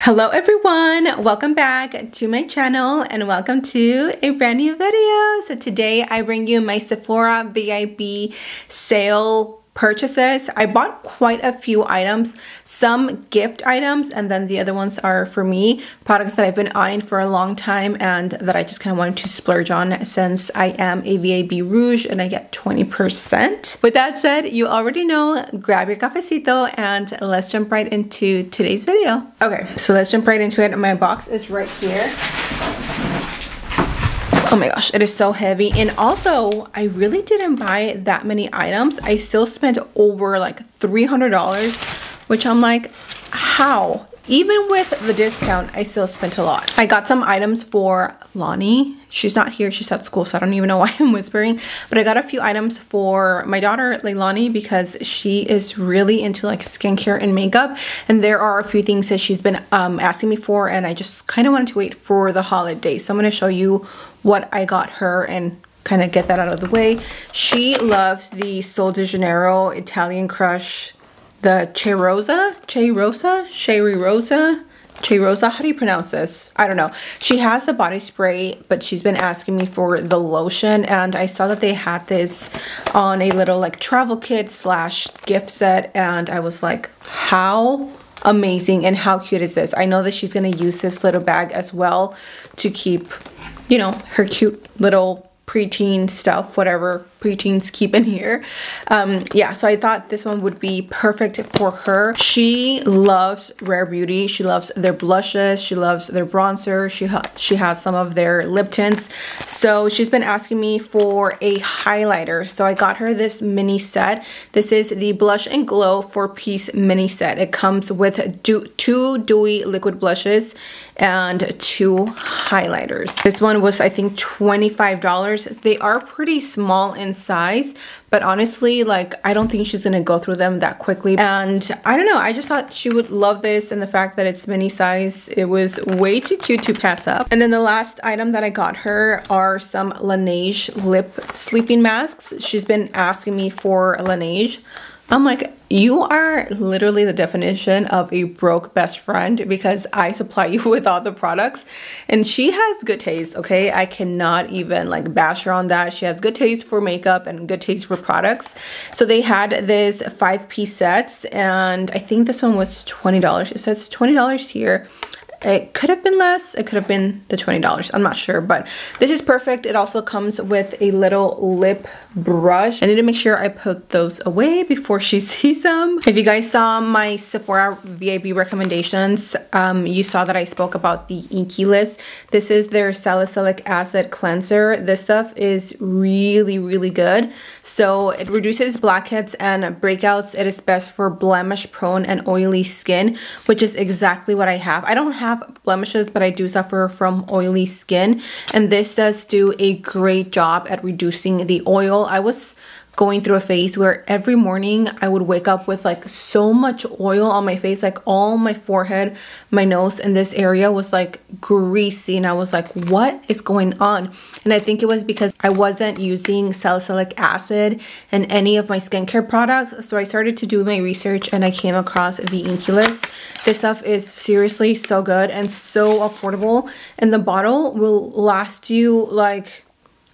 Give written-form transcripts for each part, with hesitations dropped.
Hello everyone, welcome back to my channel and welcome to a brand new video. So today I bring you my Sephora VIB sale purchases. I bought quite a few items, some gift items, and then the other ones are for me, products that I've been eyeing for a long time and that I just kind of wanted to splurge on since I am a VIB Rouge and I get 20%. With that said, you already know, grab your cafecito and let's jump right into today's video. Okay, so let's jump right into it. My box is right here. Oh my gosh, it is so heavy. And although I really didn't buy that many items, I still spent over like $300, which I'm like, how? Even with the discount, I still spent a lot. I got some items for Lonnie. She's not here, she's at school, so I don't even know why I'm whispering. But I got a few items for my daughter, Leilani, because she is really into like skincare and makeup. And there are a few things that she's been asking me for, and I just kind of wanted to wait for the holidays. So I'm gonna show you what I got her and kind of get that out of the way. She loves the Sol de Janeiro Italian Crush, the Cheirosa, how do you pronounce this? I don't know. She has the body spray, but she's been asking me for the lotion, and I saw that they had this on a little like travel kit slash gift set, and I was like, how amazing and how cute is this? I know that she's gonna use this little bag as well to keep, you know, her cute little preteen stuff, whatever preteens keep in here. Yeah, so I thought this one would be perfect for her. She loves Rare Beauty. She loves their blushes. She loves their bronzer. She has some of their lip tints. So she's been asking me for a highlighter. So I got her this mini set. This is the Blush and Glow 4-piece mini set. It comes with two dewy liquid blushes and 2 highlighters. This one was, I think, $25. They are pretty small in size, but honestly, like, I don't think she's gonna go through them that quickly. And I don't know, I just thought she would love this, and the fact that it's mini size, it was way too cute to pass up. And then the last item that I got her are some LANEIGE lip sleeping masks. She's been asking me for LANEIGE. I'm like, you are literally the definition of a broke best friend, because I supply you with all the products, and she has good taste, okay? I cannot even like bash her on that. She has good taste for makeup and good taste for products. So they had this 5-piece sets, and I think this one was $20. It says $20 here. It could have been less, it could have been the $20, I'm not sure, but this is perfect. It also comes with a little lip brush. I need to make sure I put those away before she sees them. If you guys saw my Sephora VIB recommendations, you saw that I spoke about the INKEY List. This is their salicylic acid cleanser. This stuff is really, really good. So it reduces blackheads and breakouts. It is best for blemish prone and oily skin, which is exactly what I have. I don't have blemishes, but I do suffer from oily skin, and this does do a great job at reducing the oil. I was going through a phase where every morning I would wake up with like so much oil on my face, like all my forehead, my nose, and this area was like greasy, and I was like, what is going on? And I think it was because I wasn't using salicylic acid in any of my skincare products. So I started to do my research and I came across the INKEY List. This stuff is seriously so good and so affordable, and the bottle will last you like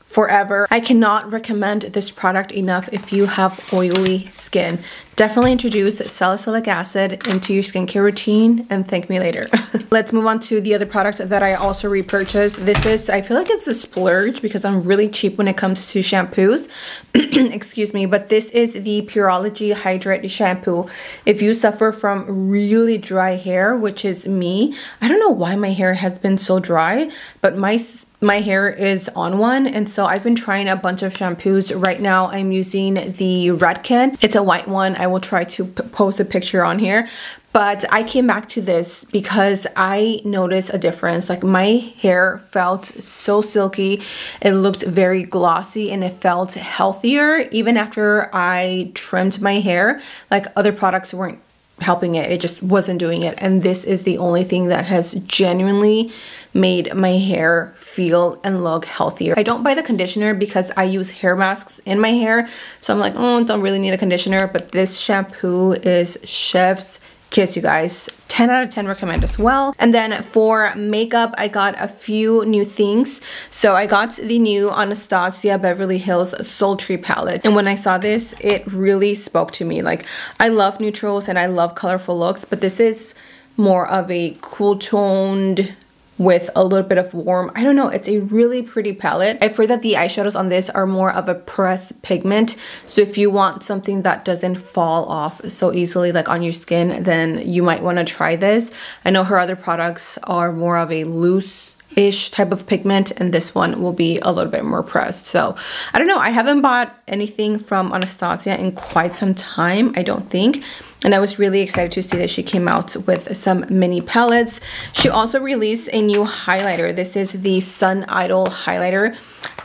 forever. I cannot recommend this product enough if you have oily skin. Definitely introduce salicylic acid into your skincare routine and thank me later. Let's move on to the other product that I also repurchased. This is, I feel like it's a splurge because I'm really cheap when it comes to shampoos. Excuse me, but this is the Pureology Hydrate Shampoo. If you suffer from really dry hair, which is me, I don't know why my hair has been so dry, but my hair is on one, and so I've been trying a bunch of shampoos. Right now I'm using the Redken. It's a white one. I will try to post a picture on here, but I came back to this because I noticed a difference. Like, my hair felt so silky, it looked very glossy, and it felt healthier even after I trimmed my hair. Like, other products weren't helping it, it just wasn't doing it, and this is the only thing that has genuinely made my hair feel and look healthier. I don't buy the conditioner because I use hair masks in my hair, so I'm like, oh, don't really need a conditioner, but this shampoo is chef's kiss, you guys. 10 out of 10 recommend as well. And then for makeup, I got a few new things. So I got the new Anastasia Beverly Hills Sultry palette. And when I saw this, it really spoke to me. Like, I love neutrals and I love colorful looks, but this is more of a cool toned with a little bit of warm. I don't know, it's a really pretty palette. I've heard that the eyeshadows on this are more of a pressed pigment, so if you want something that doesn't fall off so easily like on your skin, then you might want to try this. I know her other products are more of a loose-ish type of pigment, and this one will be a little bit more pressed. So I don't know, I haven't bought anything from Anastasia in quite some time, I don't think. And I was really excited to see that she came out with some mini palettes. She also released a new highlighter. This is the Sun Idol highlighter.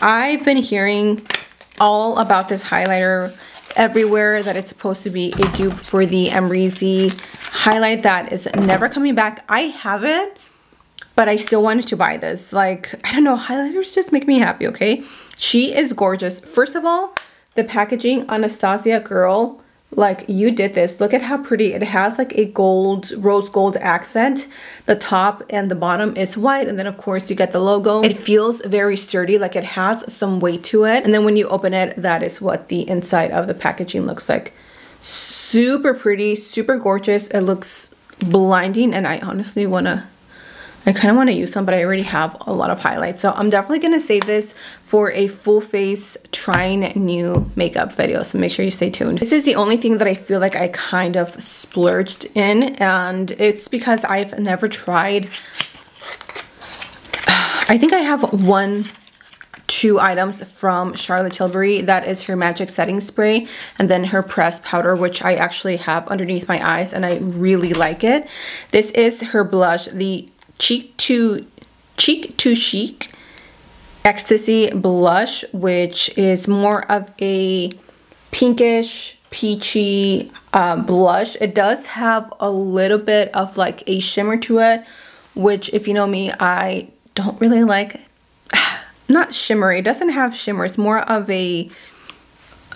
I've been hearing all about this highlighter everywhere, that it's supposed to be a dupe for the Amrezy highlight that is never coming back. I have it, but I still wanted to buy this. Like, I don't know, highlighters just make me happy, okay? She is gorgeous. First of all, the packaging, Anastasia girl, like, you did this. Look at how pretty it has, like a gold, rose gold accent. The top and the bottom is white, and then of course you get the logo. It feels very sturdy, like it has some weight to it. And then when you open it, that is what the inside of the packaging looks like. Super pretty, super gorgeous. It looks blinding, and I honestly I kind of want to use some, but I already have a lot of highlights. So I'm definitely going to save this for a full face trying new makeup video. So make sure you stay tuned. This is the only thing that I feel like I kind of splurged in, and it's because I've never tried. I think I have two items from Charlotte Tilbury. That is her magic setting spray and then her pressed powder, which I actually have underneath my eyes and I really like it. This is her blush, the Cheek to Chic Ecstasy blush, which is more of a pinkish peachy blush. It does have a little bit of like a shimmer to it, which, if you know me, I don't really like. Not shimmery, it doesn't have shimmer, it's more of a,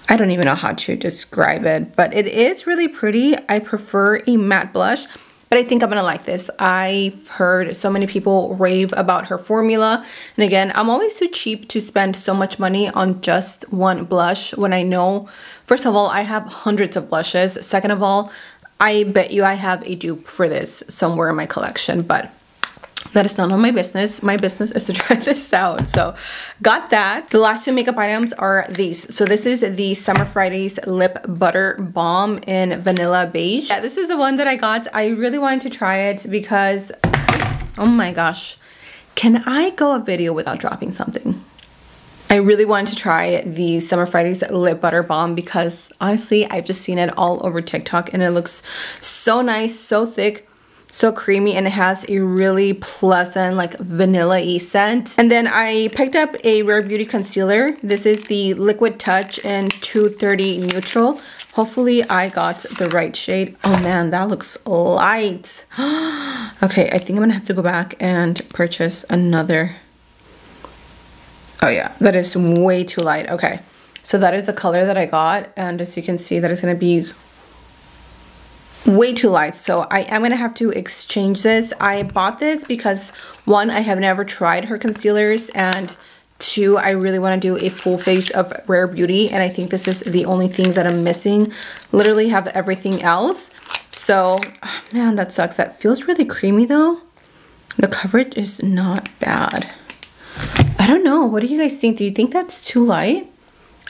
I don't even know how to describe it, but it is really pretty. I prefer a matte blush, but I think I'm gonna like this. I've heard so many people rave about her formula. And again, I'm always too cheap to spend so much money on just one blush when I know, first of all, I have hundreds of blushes. Second of all, I bet you I have a dupe for this somewhere in my collection, but that is none of my business. My business is to try this out. So got that. The last two makeup items are these. So this is the Summer Fridays Lip Butter Balm in Vanilla Beige. Yeah, this is the one that I got. I really wanted to try it because, oh my gosh, can I go a video without dropping something? I really wanted to try the Summer Fridays Lip Butter Balm because honestly, I've just seen it all over TikTok and it looks so nice, so thick, so creamy, and it has a really pleasant like vanilla-y scent. And then I picked up a Rare Beauty concealer. This is the Liquid Touch in 230 Neutral. Hopefully I got the right shade. Oh man, that looks light. Okay, I think I'm gonna have to go back and purchase another. Oh yeah, that is way too light. Okay, so that is the color that I got, and as you can see, that is gonna be way too light, so I am gonna have to exchange this. I bought this because one, I have never tried her concealers, and two, I really want to do a full face of Rare Beauty, and I think this is the only thing that I'm missing. Literally have everything else. So oh man, that sucks. That feels really creamy though. The coverage is not bad. I don't know, what do you guys think? Do you think that's too light?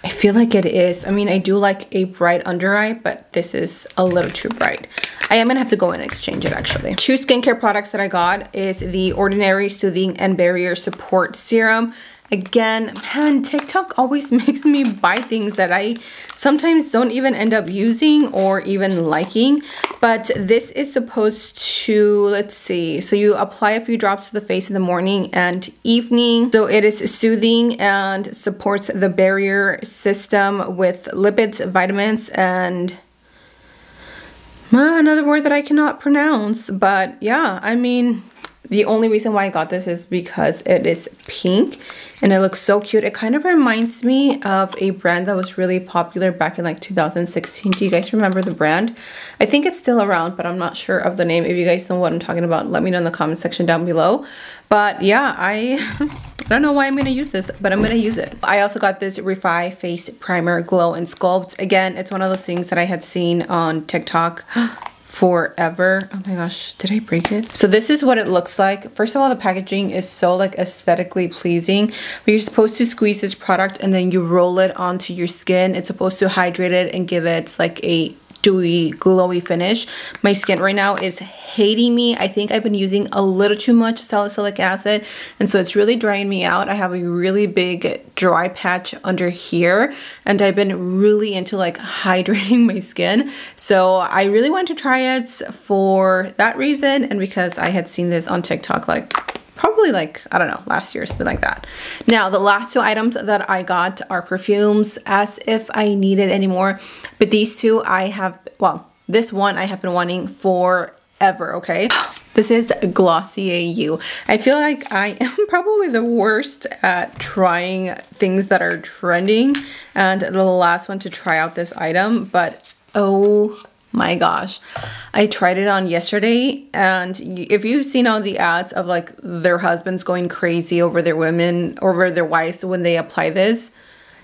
I feel like it is. I mean, I do like a bright under eye, but this is a little too bright. I am gonna have to go and exchange it actually. Two skincare products that I got is the Ordinary Soothing and Barrier Support Serum. Again, man, TikTok always makes me buy things that I sometimes don't even end up using or even liking. But this is supposed to, let's see, so you apply a few drops to the face in the morning and evening. So it is soothing and supports the barrier system with lipids, vitamins, and another word that I cannot pronounce. But yeah, I mean, the only reason why I got this is because it is pink and it looks so cute. It kind of reminds me of a brand that was really popular back in like 2016. Do you guys remember the brand? I think it's still around, but I'm not sure of the name. If you guys know what I'm talking about, let me know in the comment section down below. But yeah, I don't know why I'm going to use this, but I'm going to use it. I also got this REFY Face Primer Glow and Sculpt. Again, it's one of those things that I had seen on TikTok forever. Oh my gosh, did I break it? So this is what it looks like. First of all, the packaging is so like aesthetically pleasing. But you're supposed to squeeze this product and then you roll it onto your skin. It's supposed to hydrate it and give it like a dewy, glowy finish. My skin right now is hating me. I think I've been using a little too much salicylic acid, and so it's really drying me out. I have a really big dry patch under here, and I've been really into like hydrating my skin. So I really want to try it for that reason, and because I had seen this on TikTok like probably like, I don't know, last year or something like that. Now, the last two items that I got are perfumes, as if I needed any more. But these two I have, well, this one I have been wanting forever, okay? This is Glossier You. I feel like I am probably the worst at trying things that are trending, and the last one to try out this item, but oh my gosh, I tried it on yesterday, and if you've seen all the ads of like their husbands going crazy over their women, over their wives when they apply this,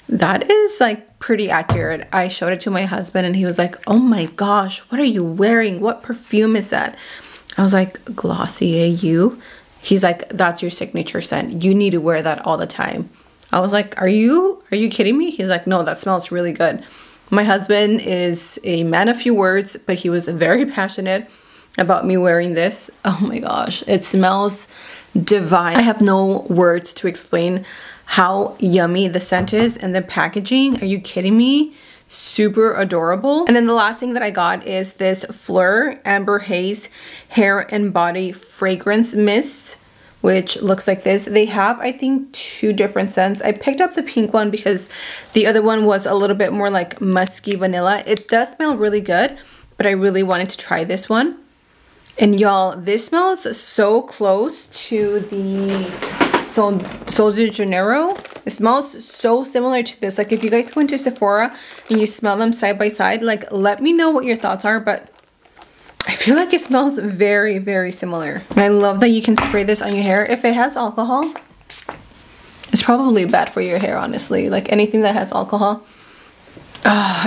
that is like pretty accurate. I showed it to my husband and he was like, oh my gosh, what are you wearing? What perfume is that? I was like, Glossier You. He's like, that's your signature scent. You need to wear that all the time. I was like, are you kidding me? He's like, no, that smells really good. My husband is a man of few words, but he was very passionate about me wearing this. Oh my gosh, it smells divine. I have no words to explain how yummy the scent is, and the packaging, are you kidding me? Super adorable. And then the last thing that I got is this Fleur Amber Haze Hair and Body Fragrance Mist, which looks like this. They have, I think, two different scents. I picked up the pink one because the other one was a little bit more like musky vanilla. It does smell really good, but I really wanted to try this one. And y'all, this smells so close to the Sol de Janeiro. It smells so similar to this. Like if you guys went to Sephora and you smell them side by side, like let me know what your thoughts are, but I feel like it smells very, very similar. And I love that you can spray this on your hair. If it has alcohol, it's probably bad for your hair, honestly. Like anything that has alcohol.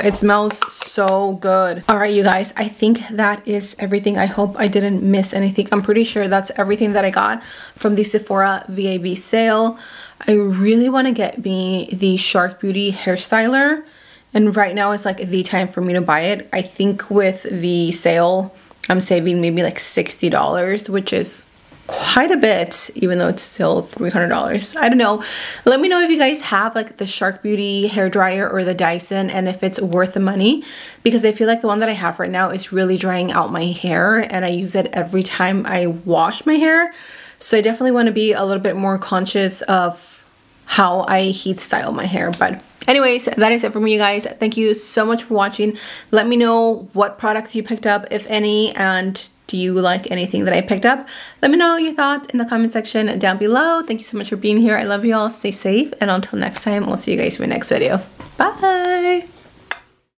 It smells so good. All right, you guys, I think that is everything. I hope I didn't miss anything. I'm pretty sure that's everything that I got from the Sephora VIB sale. I really want to get me the Shark Beauty hair styler, and right now it's like the time for me to buy it. I think with the sale, I'm saving maybe like $60, which is quite a bit, even though it's still $300. I don't know. Let me know if you guys have like the Shark Beauty hair dryer or the Dyson, and if it's worth the money, because I feel like the one that I have right now is really drying out my hair, and I use it every time I wash my hair. So I definitely want to be a little bit more conscious of how I heat style my hair. But anyways, that is it for me, you guys. Thank you so much for watching. Let me know what products you picked up, if any, and do you like anything that I picked up? Let me know your thoughts in the comment section down below. Thank you so much for being here. I love you all. Stay safe, and until next time, I'll see you guys in my next video. Bye.